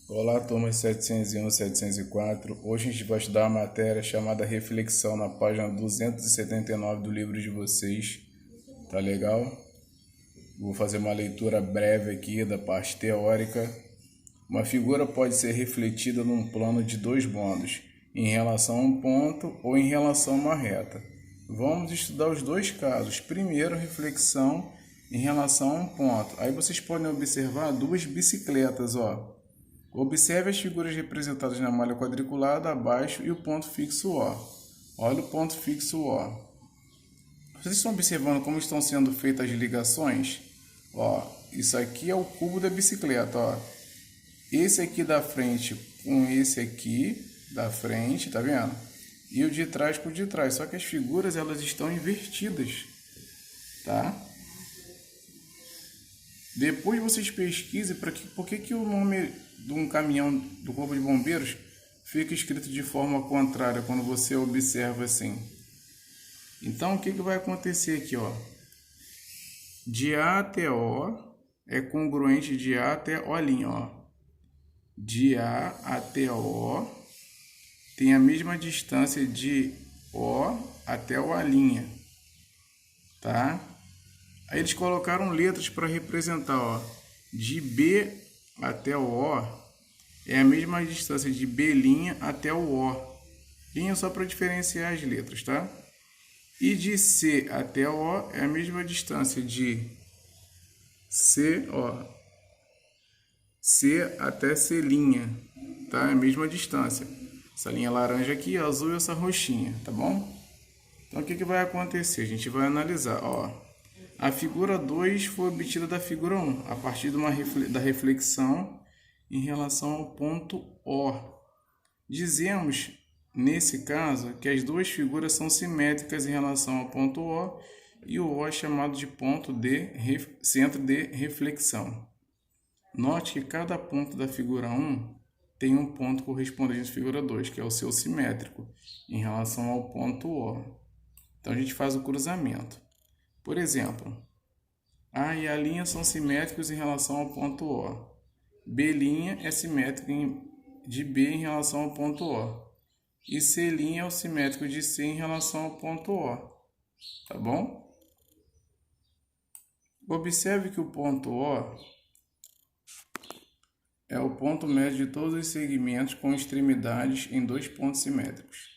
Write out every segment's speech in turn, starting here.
Olá, turma 701, 704. Hoje a gente vai estudar uma matéria chamada Reflexão na página 279 do livro de vocês. Tá legal? Vou fazer uma leitura breve aqui da parte teórica. Uma figura pode ser refletida num plano de dois modos, em relação a um ponto ou em relação a uma reta. Vamos estudar os dois casos. Primeiro, reflexão em relação a um ponto. Aí vocês podem observar duas bicicletas, ó. Observe as figuras representadas na malha quadriculada abaixo e o ponto fixo O. Olha o ponto fixo O. Vocês estão observando como estão sendo feitas as ligações? Ó, isso aqui é o cubo da bicicleta, ó. Esse aqui da frente com esse aqui da frente, tá vendo? E o de trás com o de trás. Só que as figuras elas estão invertidas, tá? Depois vocês pesquisem por que o nome de um caminhão do Corpo de Bombeiros fica escrito de forma contrária quando você observa assim. Então, o que vai acontecer aqui, ó? De A até O é congruente de A até O', ó. De A até O tem a mesma distância de O até O', tá? Aí eles colocaram letras para representar, ó. De B até o O é a mesma distância de B' até o O. Linha só para diferenciar as letras, tá? E de C até o O é a mesma distância de C, ó. C até C', tá? É a mesma distância. Essa linha laranja aqui, azul e essa roxinha, tá bom? Então o que vai acontecer? A gente vai analisar, ó. A figura 2 foi obtida da figura 1, a partir da reflexão em relação ao ponto O. Dizemos, nesse caso, que as duas figuras são simétricas em relação ao ponto O e o O é chamado de centro de reflexão. Note que cada ponto da figura 1 tem um ponto correspondente à figura 2, que é o seu simétrico, em relação ao ponto O. Então a gente faz o cruzamento. Por exemplo, A e A' são simétricos em relação ao ponto O. B' é simétrico de B em relação ao ponto O. E C' é o simétrico de C em relação ao ponto O. Tá bom? Observe que o ponto O é o ponto médio de todos os segmentos com extremidades em dois pontos simétricos.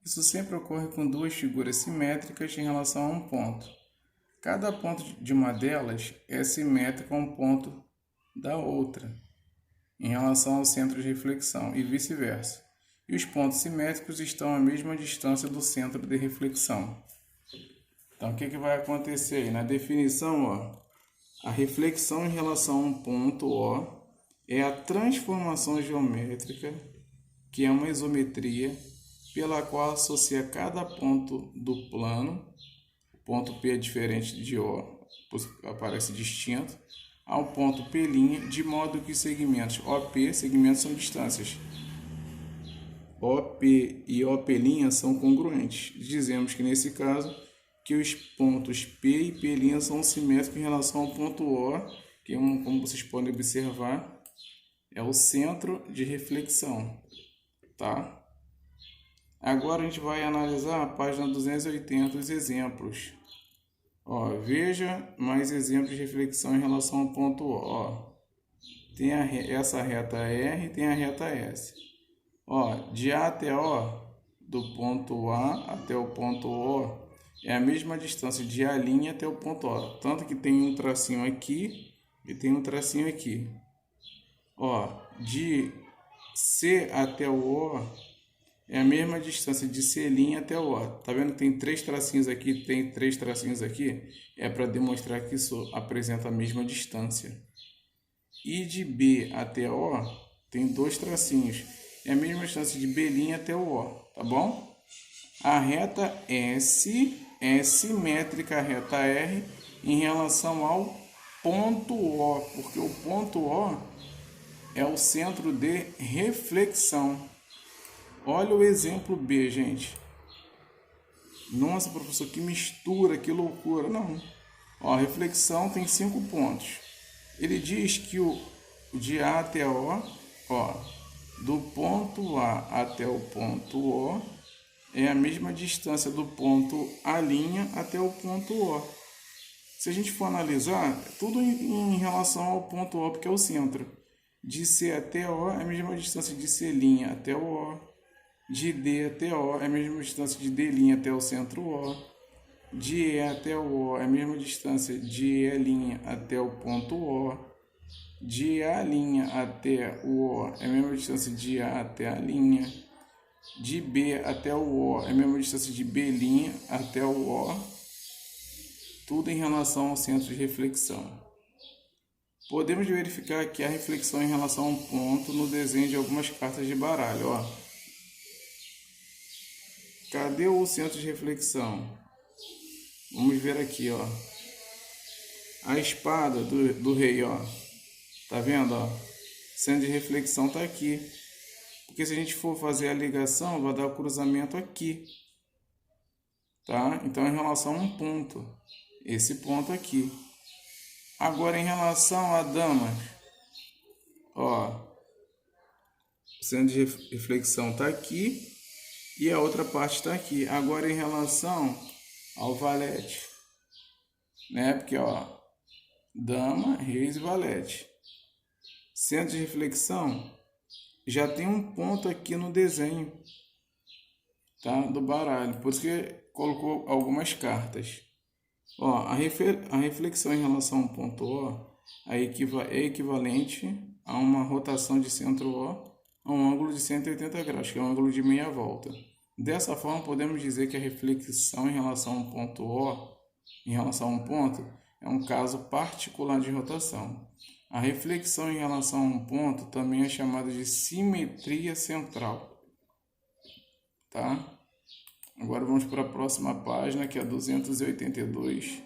Isso sempre ocorre com duas figuras simétricas em relação a um ponto. Cada ponto de uma delas é simétrico a um ponto da outra, em relação ao centro de reflexão, e vice-versa. E os pontos simétricos estão à mesma distância do centro de reflexão. Então, o que vai acontecer aí? Na definição, ó, a reflexão em relação a um ponto O é a transformação geométrica, que é uma isometria, pela qual associa cada ponto do plano, o ponto P é diferente de O, aparece distinto, ao ponto P', de modo que os segmentos OP, segmentos são distâncias, OP e OP' são congruentes. Dizemos que nesse caso, que os pontos P e P' são simétricos em relação ao ponto O, que como vocês podem observar, é o centro de reflexão, tá? Agora a gente vai analisar a página 280, os exemplos. Ó, veja mais exemplos de reflexão em relação ao ponto O. Ó, tem essa reta R, tem a reta S. Ó, de A até O, do ponto A até o ponto O, é a mesma distância de A' até o ponto O. Tanto que tem um tracinho aqui e tem um tracinho aqui. Ó, de C até o O é a mesma distância de C' até o O. Tá vendo que tem três tracinhos aqui, tem três tracinhos aqui? É para demonstrar que isso apresenta a mesma distância. E de B até O tem dois tracinhos. É a mesma distância de B' até o O, tá bom? A reta S é simétrica à reta R em relação ao ponto O, porque o ponto O é o centro de reflexão. Olha o exemplo B, gente. Nossa, professor, que mistura, que loucura. Não. Ó, a reflexão tem 5 pontos. Ele diz que o de A até O Ó, do ponto A até o ponto O é a mesma distância do ponto A' até o ponto O. Se a gente for analisar, tudo em relação ao ponto O, porque é o centro. De C até O é a mesma distância de C' até o O. De D até O é a mesma distância de D' até o centro O. De E até o O é a mesma distância de E' até o ponto O. De A' até o O é a mesma distância de A até a linha. De B até o O é a mesma distância de B' até o O. Tudo em relação ao centro de reflexão. Podemos verificar aqui a reflexão em relação a um ponto no desenho de algumas cartas de baralho. Ó. Cadê o centro de reflexão? Vamos ver aqui, ó. A espada do rei, ó. Tá vendo, ó? Centro de reflexão tá aqui. Porque se a gente for fazer a ligação, vai dar o cruzamento aqui. Tá? Então, em relação a um ponto. Esse ponto aqui. Agora, em relação a damas. Ó. O centro de reflexão tá aqui. E a outra parte está aqui. Agora, em relação ao valete, né? Porque, ó, dama, reis e valete. Centro de reflexão já tem um ponto aqui no desenho, tá? Do baralho. Por isso que colocou algumas cartas. Ó, a reflexão em relação ao ponto O é equivalente a uma rotação de centro O a um ângulo de 180 graus, que é um ângulo de meia volta. Dessa forma, podemos dizer que a reflexão em relação a um ponto O, em relação a um ponto, é um caso particular de rotação. A reflexão em relação a um ponto também é chamada de simetria central. Tá? Agora vamos para a próxima página, que é a 282.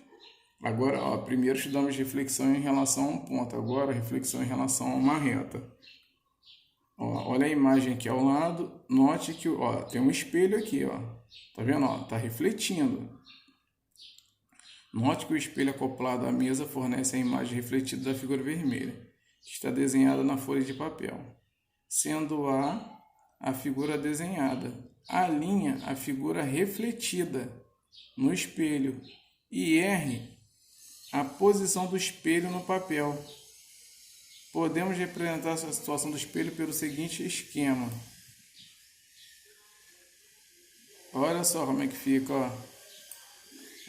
Agora, ó, primeiro estudamos reflexão em relação a um ponto, agora reflexão em relação a uma reta. Ó, olha a imagem aqui ao lado, note que ó, tem um espelho aqui, ó. Tá vendo? Ó, tá refletindo. Note que o espelho acoplado à mesa fornece a imagem refletida da figura vermelha, que está desenhada na folha de papel, sendo a figura desenhada, a linha a figura refletida no espelho e R a posição do espelho no papel. Podemos representar essa situação do espelho pelo seguinte esquema. Olha só como é que fica, ó.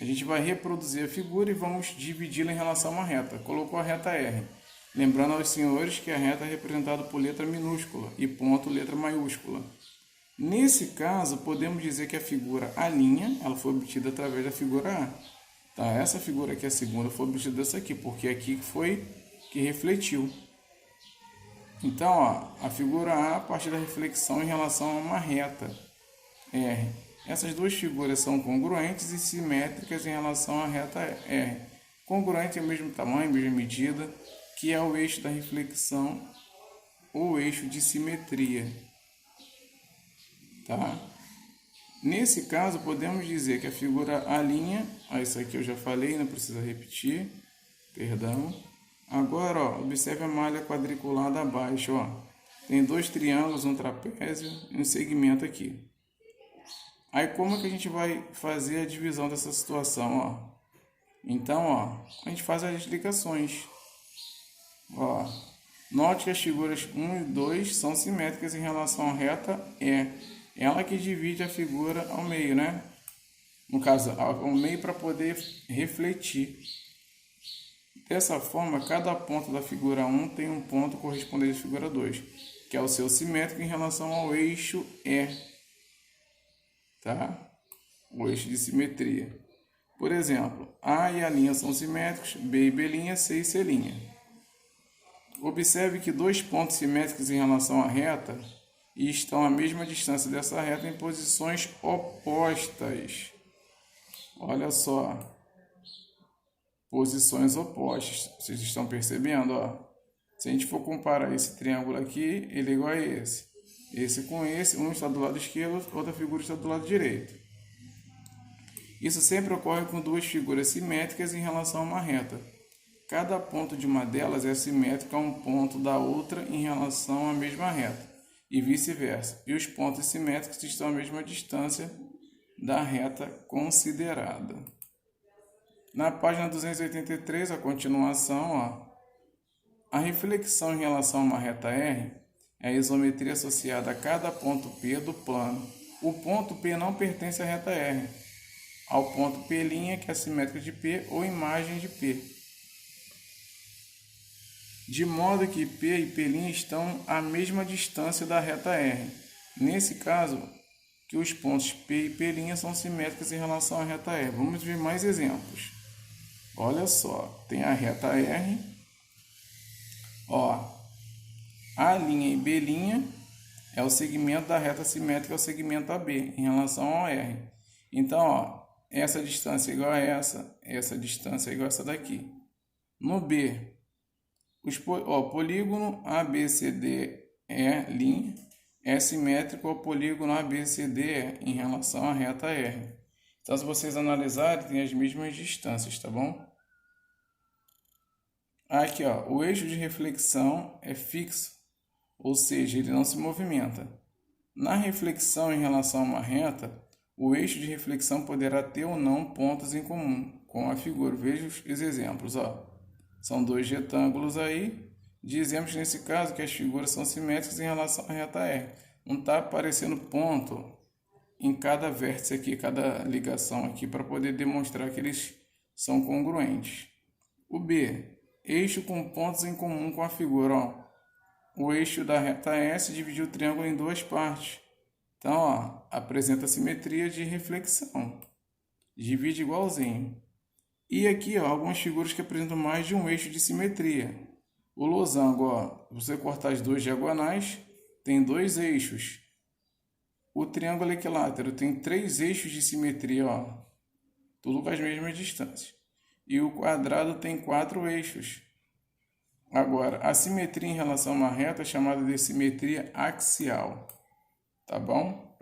A gente vai reproduzir a figura e vamos dividi-la em relação a uma reta. Colocou a reta R. Lembrando aos senhores que a reta é representada por letra minúscula e ponto letra maiúscula. Nesse caso, podemos dizer que a figura A', ela foi obtida através da figura A. Tá? Essa figura aqui, a segunda, foi obtida dessa aqui, porque aqui foi que refletiu. Então, ó, a figura A a partir da reflexão em relação a uma reta R. Essas duas figuras são congruentes e simétricas em relação à reta R. Congruente é o mesmo tamanho, mesma medida, que é o eixo da reflexão ou eixo de simetria. Tá? Nesse caso, podemos dizer que a figura A', isso aqui eu já falei, não precisa repetir, perdão. Agora, ó, observe a malha quadriculada abaixo, ó. Tem dois triângulos, um trapézio e um segmento aqui. Aí, como é que a gente vai fazer a divisão dessa situação, ó? Então, ó, a gente faz as ligações. Ó, note que as figuras 1 e 2 são simétricas em relação à reta E. Ela que divide a figura ao meio, né? No caso, ao meio para poder refletir. Dessa forma, cada ponto da figura 1 tem um ponto correspondente à figura 2, que é o seu simétrico em relação ao eixo E. Tá? O eixo de simetria. Por exemplo, A e A' são simétricos, B e B', C e C'. Observe que dois pontos simétricos em relação à reta estão à mesma distância dessa reta em posições opostas. Olha só. Posições opostas. Vocês estão percebendo? Ó? Se a gente for comparar esse triângulo aqui, ele é igual a esse. Esse com esse, um está do lado esquerdo, outra figura está do lado direito. Isso sempre ocorre com duas figuras simétricas em relação a uma reta. cada ponto de uma delas é simétrico a um ponto da outra em relação à mesma reta, e vice-versa. E os pontos simétricos estão à mesma distância da reta considerada. Na página 283, a continuação, ó, a reflexão em relação a uma reta R é a isometria associada a cada ponto P do plano. O ponto P não pertence à reta R, ao ponto P', que é simétrico de P, ou imagem de P. De modo que P e P' estão à mesma distância da reta R. Nesse caso, que os pontos P e P' são simétricos em relação à reta R. Vamos ver mais exemplos. Olha só, tem a reta R, ó, A' e B' é o segmento da reta simétrica, é o segmento AB, em relação ao R. Então, ó, essa distância é igual a essa distância é igual a essa daqui. No B, o polígono ABCDE' é simétrico ao polígono ABCDE em relação à reta R. Então, se vocês analisarem, tem as mesmas distâncias, tá bom? Aqui, ó, o eixo de reflexão é fixo, ou seja, ele não se movimenta. Na reflexão em relação a uma reta, o eixo de reflexão poderá ter ou não pontos em comum com a figura. Veja os exemplos, ó. São dois retângulos aí. Dizemos nesse caso que as figuras são simétricas em relação à reta R. Não está aparecendo ponto em cada vértice aqui, cada ligação aqui, para poder demonstrar que eles são congruentes. O B, eixo com pontos em comum com a figura, ó. O eixo da reta S dividiu o triângulo em duas partes. Então, ó, apresenta simetria de reflexão. Divide igualzinho. E aqui, ó, algumas figuras que apresentam mais de um eixo de simetria. O losango, ó, você cortar as duas diagonais, tem dois eixos. O triângulo equilátero tem 3 eixos de simetria, ó, tudo com as mesmas distâncias. E o quadrado tem 4 eixos. Agora, a simetria em relação a uma reta é chamada de simetria axial. Tá bom?